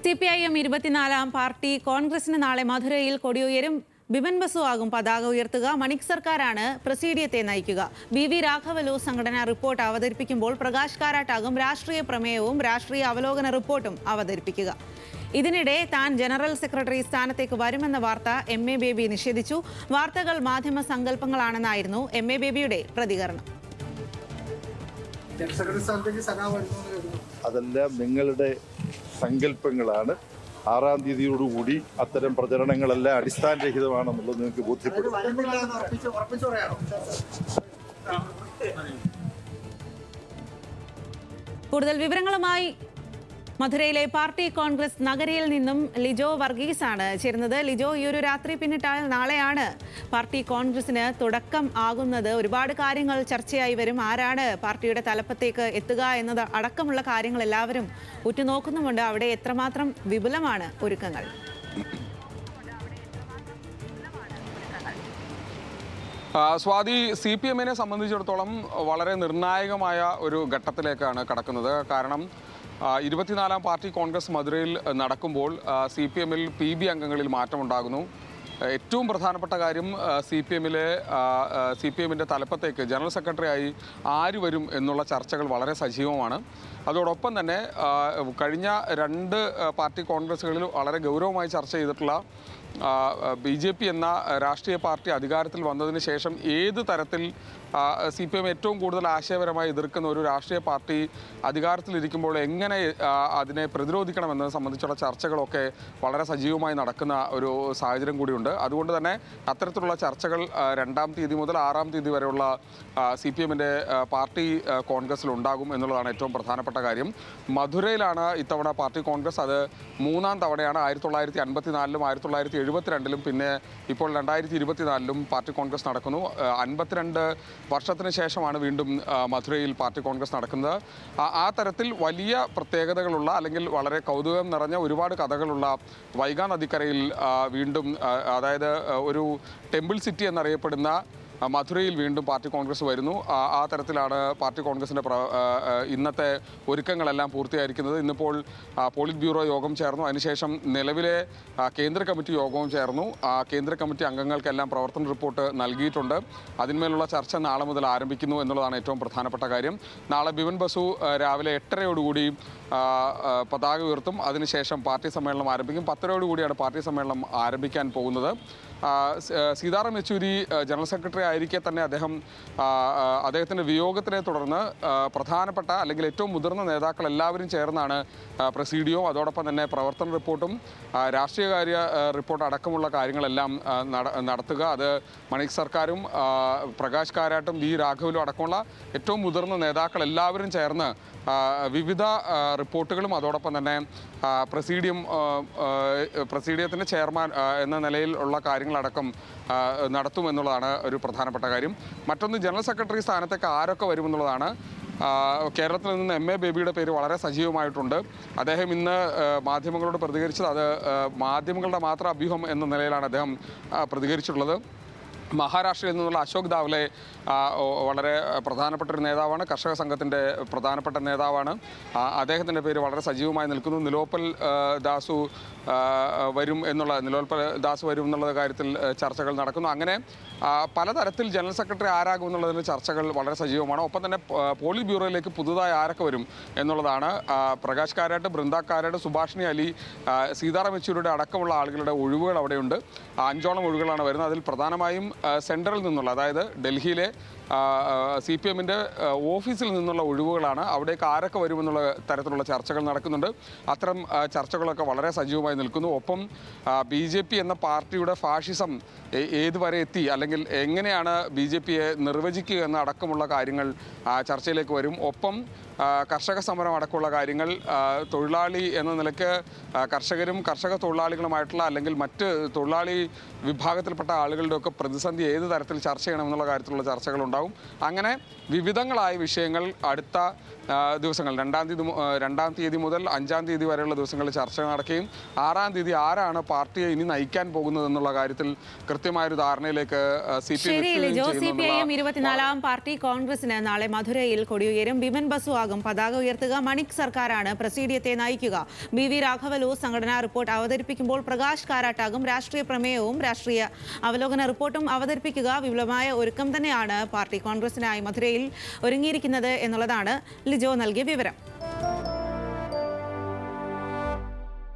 CPIM 24-ാം party കോൺഗ്രസിന് നാളെ മധുരയിൽ കൊടിയുയരും. ബിമൻ ബസു ആകും പതാക ഉയർത്തുക. മണിക് സർക്കാരാണ് പ്രസീഡിയത്തെ നയിക്കുക. BV രാഘവലു സംഘടനാ റിപ്പോർട്ട് അവതരിപ്പിക്കുമ്പോൾ പ്രകാശ് കാരാട്ടാകും രാഷ്ട്രീയ പ്രമേയവും രാഷ്ട്രീയ അവലോകന റിപ്പോർട്ടും അവതരിപ്പിക്കുക. ഇതിനിടെ താൻ ജനറൽ സെക്രട്ടറി സ്ഥാനത്തേക്ക് വരുമെന്ന വാർത്ത MA ബേബി നിഷേധിച്ചു. വാർത്തകൾ മാധ്യമ സങ്കല്പങ്ങളാണെന്നായിരുന്നു MA ബേബിയുടെ പ്രതികരണം. അതെല്ലാം നിങ്ങളുടെ സങ്കല്പങ്ങളാണ്. 6-ാം തീയതിയോടുകൂടി അത്തരം പ്രചരണങ്ങളെല്ലാം അടിസ്ഥാനരഹിതമാണെന്നുള്ളത് നിങ്ങൾക്ക് ബോധ്യപ്പെടും. കൂടുതൽ വിവരങ്ങളുമായി മധുരയിലെ പാർട്ടി കോൺഗ്രസ് നഗരിയിൽ നിന്നും ലിജോ വർഗീസ് ആണ് ചേരുന്നത്. ലിജോ, ഈ ഒരു രാത്രി പിന്നിട്ടാൽ നാളെയാണ് പാർട്ടി കോൺഗ്രസിന് തുടക്കം ആകുന്നത്. ഒരുപാട് കാര്യങ്ങൾ ചർച്ചയായി വരും. ആരാണ് പാർട്ടിയുടെ തലപ്പത്തേക്ക് എത്തുക എന്നത് അടക്കമുള്ള കാര്യങ്ങൾ എല്ലാവരും ഉറ്റുനോക്കുന്നുമുണ്ട്. അവിടെ എത്രമാത്രം വിപുലമാണ് ഒരുക്കങ്ങൾ? സ്വാതി, CPM-നെ സംബന്ധിച്ചിടത്തോളം വളരെ നിർണായകമായ ഒരു ഘട്ടത്തിലേക്കാണ് കടക്കുന്നത്. കാരണം 24-ാം പാർട്ടി കോൺഗ്രസ് മധുരയിൽ നടക്കുമ്പോൾ CPM-ൽ PB അംഗങ്ങളിൽ മാറ്റമുണ്ടാകുന്നു. ഏറ്റവും പ്രധാനപ്പെട്ട കാര്യം CPM-ന്റെ തലപ്പത്തേക്ക് ജനറൽ സെക്രട്ടറിയായി ആര് വരും എന്നുള്ള ചർച്ചകൾ വളരെ സജീവമാണ്. അതോടൊപ്പം തന്നെ കഴിഞ്ഞ 2 പാർട്ടി കോൺഗ്രസുകളിൽ വളരെ ഗൗരവമായി ചർച്ച ചെയ്തിട്ടുള്ള BJP എന്ന രാഷ്ട്രീയ പാർട്ടി അധികാരത്തിൽ വന്നതിന് ശേഷം ഏത് തരത്തിൽ CPM ഏറ്റവും കൂടുതൽ ആശയപരമായി എതിർക്കുന്ന ഒരു രാഷ്ട്രീയ പാർട്ടി അധികാരത്തിലിരിക്കുമ്പോൾ എങ്ങനെ അതിനെ പ്രതിരോധിക്കണമെന്നത് സംബന്ധിച്ചുള്ള ചർച്ചകളൊക്കെ വളരെ സജീവമായി നടക്കുന്ന ഒരു സാഹചര്യം കൂടിയുണ്ട്. അതുകൊണ്ട് തന്നെ അത്തരത്തിലുള്ള ചർച്ചകൾ 2-ാം തീയതി മുതൽ 6-ാം തീയതി വരെയുള്ള CPM-ന്റെ പാർട്ടി കോൺഗ്രസിൽ ഉണ്ടാകും എന്നുള്ളതാണ് ഏറ്റവും പ്രധാനപ്പെട്ട കാര്യം. മധുരയിലാണ് ഇത്തവണ പാർട്ടി കോൺഗ്രസ്. അത് 3-ാം തവണയാണ്. 1954-ലും 1972-ലും പിന്നെ ഇപ്പോൾ 2024-ലും പാർട്ടി കോൺഗ്രസ് നടക്കുന്നു. 52 വർഷത്തിന് ശേഷമാണ് വീണ്ടും മധുരയിൽ പാർട്ടി കോൺഗ്രസ് നടക്കുന്നത്. ആ തരത്തിൽ വലിയ പ്രത്യേകതകളുള്ള അല്ലെങ്കിൽ വളരെ കൗതുകം നിറഞ്ഞ ഒരുപാട് കഥകളുള്ള വൈഗാ നദിക്കരയിൽ വീണ്ടും, അതായത് ഒരു ടെമ്പിൾ സിറ്റി എന്നറിയപ്പെടുന്ന മധുരയിൽ വീണ്ടും പാർട്ടി കോൺഗ്രസ് വരുന്നു. ആ തരത്തിലാണ് പാർട്ടി കോൺഗ്രസിൻ്റെ ഇന്നത്തെ ഒരുക്കങ്ങളെല്ലാം പൂർത്തിയായിരിക്കുന്നത്. ഇന്നിപ്പോൾ പോളിറ്റ് ബ്യൂറോ യോഗം ചേർന്നു. അതിനുശേഷം നിലവിലെ കേന്ദ്ര കമ്മിറ്റി യോഗവും ചേർന്നു. കേന്ദ്ര കമ്മിറ്റി അംഗങ്ങൾക്കെല്ലാം പ്രവർത്തന റിപ്പോർട്ട് നൽകിയിട്ടുണ്ട്. അതിന്മേലുള്ള ചർച്ച നാളെ മുതൽ ആരംഭിക്കുന്നു എന്നുള്ളതാണ് ഏറ്റവും പ്രധാനപ്പെട്ട കാര്യം. നാളെ ബിമൻ ബസു രാവിലെ 8:30 പതാക ഉയർത്തും. അതിനുശേഷം പാർട്ടി സമ്മേളനം ആരംഭിക്കും. 10:00 പാർട്ടി സമ്മേളനം ആരംഭിക്കാൻ പോകുന്നത്. സീതാറാം യെച്ചൂരി ജനറൽ സെക്രട്ടറി ആയിരിക്കെ തന്നെ അദ്ദേഹത്തിൻ്റെ വിയോഗത്തിനെ തുടർന്ന് പ്രധാനപ്പെട്ട അല്ലെങ്കിൽ ഏറ്റവും മുതിർന്ന നേതാക്കൾ എല്ലാവരും ചേർന്നാണ് പ്രസീഡിയവും അതോടൊപ്പം തന്നെ പ്രവർത്തന റിപ്പോർട്ടും രാഷ്ട്രീയകാര്യ റിപ്പോർട്ട് അടക്കമുള്ള കാര്യങ്ങളെല്ലാം നടത്തുക. അത് മണിക് സർക്കാരും പ്രകാശ് കാരാട്ടും BV രാഘവലും അടക്കമുള്ള ഏറ്റവും മുതിർന്ന നേതാക്കൾ എല്ലാവരും ചേർന്ന് വിവിധ റിപ്പോർട്ടുകളും അതോടൊപ്പം തന്നെ പ്രസീഡിയത്തിൻ്റെ ചെയർമാൻ എന്ന നിലയിൽ ഉള്ള കാര്യങ്ങളടക്കം നടത്തുമെന്നുള്ളതാണ് ഒരു പ്രധാനപ്പെട്ട കാര്യം. മറ്റൊന്ന്, ജനറൽ സെക്രട്ടറി സ്ഥാനത്തേക്ക് ആരൊക്കെ വരുമെന്നുള്ളതാണ്. കേരളത്തിൽ നിന്ന് MA ബേബിയുടെ പേര് വളരെ സജീവമായിട്ടുണ്ട്. അദ്ദേഹം ഇന്ന് മാധ്യമങ്ങളോട് പ്രതികരിച്ചത് അത് മാധ്യമങ്ങളുടെ മാത്രം അഭ്യൂഹം എന്ന നിലയിലാണ് അദ്ദേഹം പ്രതികരിച്ചിട്ടുള്ളത്. മഹാരാഷ്ട്രയിൽ നിന്നുള്ള അശോക് ദാവ്ലെ വളരെ പ്രധാനപ്പെട്ട ഒരു നേതാവാണ്. കർഷക സംഘത്തിൻ്റെ പ്രധാനപ്പെട്ട നേതാവാണ്. അദ്ദേഹത്തിൻ്റെ പേര് വളരെ സജീവമായി നിൽക്കുന്നു. നിലോപ്പൽ ദാസ് വരും എന്നുള്ള കാര്യത്തിൽ ചർച്ചകൾ നടക്കുന്നു. അങ്ങനെ പലതരത്തിൽ ജനറൽ സെക്രട്ടറി ആരാകുമെന്നുള്ളതിന് ചർച്ചകൾ വളരെ സജീവമാണ്. ഒപ്പം തന്നെ പോളിറ്റ് ബ്യൂറോയിലേക്ക് പുതുതായി ആരൊക്കെ വരും എന്നുള്ളതാണ്. പ്രകാശ് കാരാട്ട്, ബൃന്ദ കാരാട്ട്, സുഭാഷിണി അലി, സീതാറാം യെച്ചൂരിയുടെ അടക്കമുള്ള ആളുകളുടെ ഒഴിവുകൾ അവിടെയുണ്ട്. 5ഓളം ഒഴിവുകളാണ് വരുന്നത്. അതിൽ പ്രധാനമായും സെൻട്രലിൽ നിന്നുള്ള, അതായത് ഡൽഹിയിലെ CPM-ന്റെ ഓഫീസിൽ നിന്നുള്ള ഒഴിവുകളാണ്. അവിടേക്ക് ആരൊക്കെ വരുമെന്നുള്ള തരത്തിലുള്ള ചർച്ചകൾ നടക്കുന്നുണ്ട്. അത്തരം ചർച്ചകളൊക്കെ വളരെ സജീവമായി നിൽക്കുന്നു. ഒപ്പം BJP എന്ന പാർട്ടിയുടെ ഫാഷിസം ഏതുവരെ എത്തി അല്ലെങ്കിൽ എങ്ങനെയാണ് BJP-യെ നിർവചിക്കുക എന്ന അടക്കമുള്ള കാര്യങ്ങൾ ചർച്ചയിലേക്ക് വരും. ഒപ്പം കർഷക സമരം അടക്കമുള്ള കാര്യങ്ങൾ, തൊഴിലാളി എന്ന നിലയ്ക്ക് കർഷകരും കർഷക തൊഴിലാളികളുമായിട്ടുള്ള അല്ലെങ്കിൽ മറ്റ് തൊഴിലാളി വിഭാഗത്തിൽപ്പെട്ട ആളുകളുടെയൊക്കെ പ്രതിസന്ധി പ്രതിസന്ധി ഏത് തരത്തിൽ ചർച്ച ചെയ്യണമെന്നുള്ള കാര്യത്തിലുള്ള ചർച്ചകളുണ്ടാവും. അങ്ങനെ വിവിധങ്ങളായ വിഷയങ്ങൾ അടുത്ത ദിവസങ്ങൾ 2-ാം തീയതി മുതൽ 5-ാം തീയതി വരെയുള്ള ദിവസങ്ങളിൽ ചർച്ച നടക്കുകയും 6-ാം തീയതി ആരാണ് പാർട്ടിയെ ഇനി നയിക്കാൻ പോകുന്നത് എന്നുള്ള കാര്യത്തിൽ കൃത്യമായൊരു ധാരണയിലേക്ക് CPIM 24-ാം പാർട്ടി കോൺഗ്രസിന് നാളെ മധുരയിൽ കൊടിയുയരും. ബിമൻ ബസു ആകും പതാക ഉയർത്തുക. മണിക് സർക്കാരാണ് പ്രസീഡിയത്തെ നയിക്കുക. BV രാഘവലു സംഘടനാ റിപ്പോർട്ട് അവതരിപ്പിക്കുമ്പോൾ പ്രകാശ് കാരാട്ടാകും രാഷ്ട്രീയ പ്രമേയവും രാഷ്ട്രീയ അവലോകന റിപ്പോർട്ടും അവതരിപ്പിക്കുക. വിപുലമായ ഒരുക്കം തന്നെയാണ് പാർട്ടി കോൺഗ്രസിനായി മധുരയിൽ ഒരുങ്ങിയിരിക്കുന്നത് എന്നുള്ളതാണ് ലിജോ നൽകിയ വിവരം.